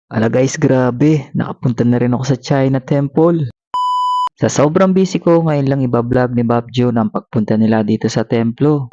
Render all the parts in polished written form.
Guys, grabe. Nakapunta na rin ako sa China Temple. Sa sobrang busy ko, ngayon lang ibablog ni Bob June ang pagpunta nila dito sa templo.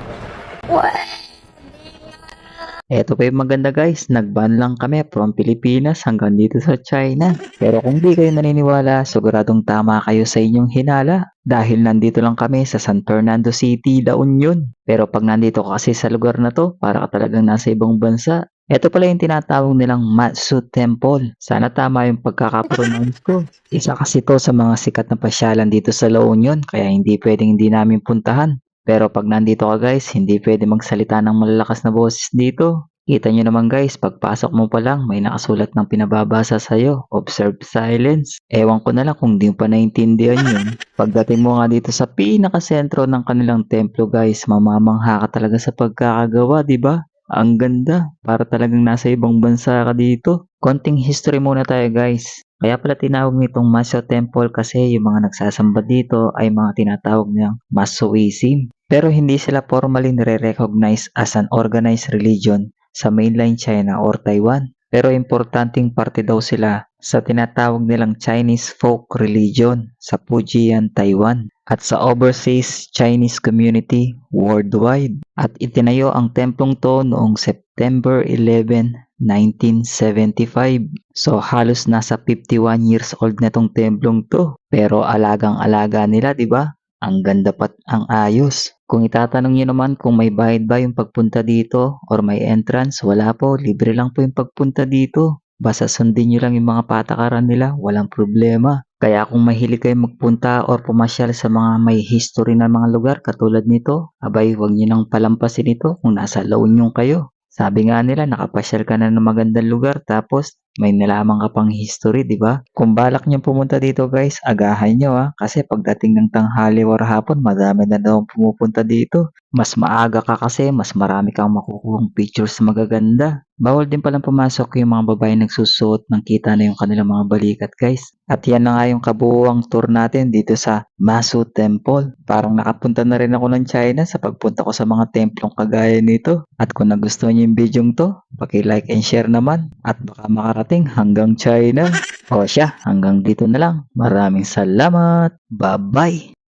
Eto pa yung maganda guys, nagban lang kami from Pilipinas hanggang dito sa China. Pero kung di kayo naniniwala, siguradong tama kayo sa inyong hinala. Dahil nandito lang kami sa San Fernando City, La Union. Pero pag nandito ka kasi sa lugar na to, para ka talagang nasa ibang bansa. Ito pala yung tinatawag nilang Matsu Temple. Sana tama yung pagkakapronounce ko. Isa kasi to sa mga sikat na pasyalan dito sa La Union, kaya hindi pwedeng hindi namin puntahan. Pero pag nandito ka guys, hindi pwede magsalita ng malalakas na boses dito. Kita nyo naman guys, pagpasok mo pa lang, may nakasulat ng pinababasa sa'yo. Observe silence. Ewan ko na lang kung di mo pa naintindihan yun. Pagdating mo nga dito sa pinakasentro ng kanilang templo guys, mamamangha ka talaga sa pagkakagawa, di ba? Ang ganda, para talagang nasa ibang bansa ka dito. Konting history muna tayo guys. Kaya pala tinawag nitong Masyo Temple kasi yung mga nagsasamba dito ay mga tinatawag niyang Masoism. Pero hindi sila formally nire-recognize as an organized religion sa mainland China or Taiwan. Pero importanteng parte daw sila sa tinatawag nilang Chinese folk religion sa Fujian, Taiwan at sa overseas Chinese community worldwide. At itinayo ang templong to noong September 11, 1975. So halos nasa 51 years old na tong templong to. Pero alagang-alaga nila, 'di ba? Ang ganda pat ang ayos. Kung itatanong niyo naman kung may bayad ba yung pagpunta dito or may entrance, wala po, libre lang po yung pagpunta dito. Basta sundin niyo lang yung mga patakaran nila, walang problema. Kaya kung mahilig kayo magpunta or pumasyal sa mga may history na mga lugar katulad nito, abay huwag niyo nang palampasin ito kung nasa La Union kayo. Sabi nga nila, nakapasyal ka na ng magandang lugar tapos may nalaman ka pang history, di ba? Kung balak niyo pumunta dito guys, agahan niyo kasi pagdating ng tanghali or hapon, madami na daw pumupunta dito. Mas maaga ka kasi, mas marami kang makukuhang pictures na magaganda. Bawal din palang pumasok yung mga babae nagsusuot ng kita na yung kanilang mga balikat guys. At yan na nga yung kabuuang tour natin dito sa Masu Temple. Parang nakapunta na rin ako ng China sa pagpunta ko sa mga templong kagaya nito. At kung nagustuhan niyo yung video to, paki-like and share naman. At baka makarating hanggang China. O siya, hanggang dito na lang. Maraming salamat. Bye-bye.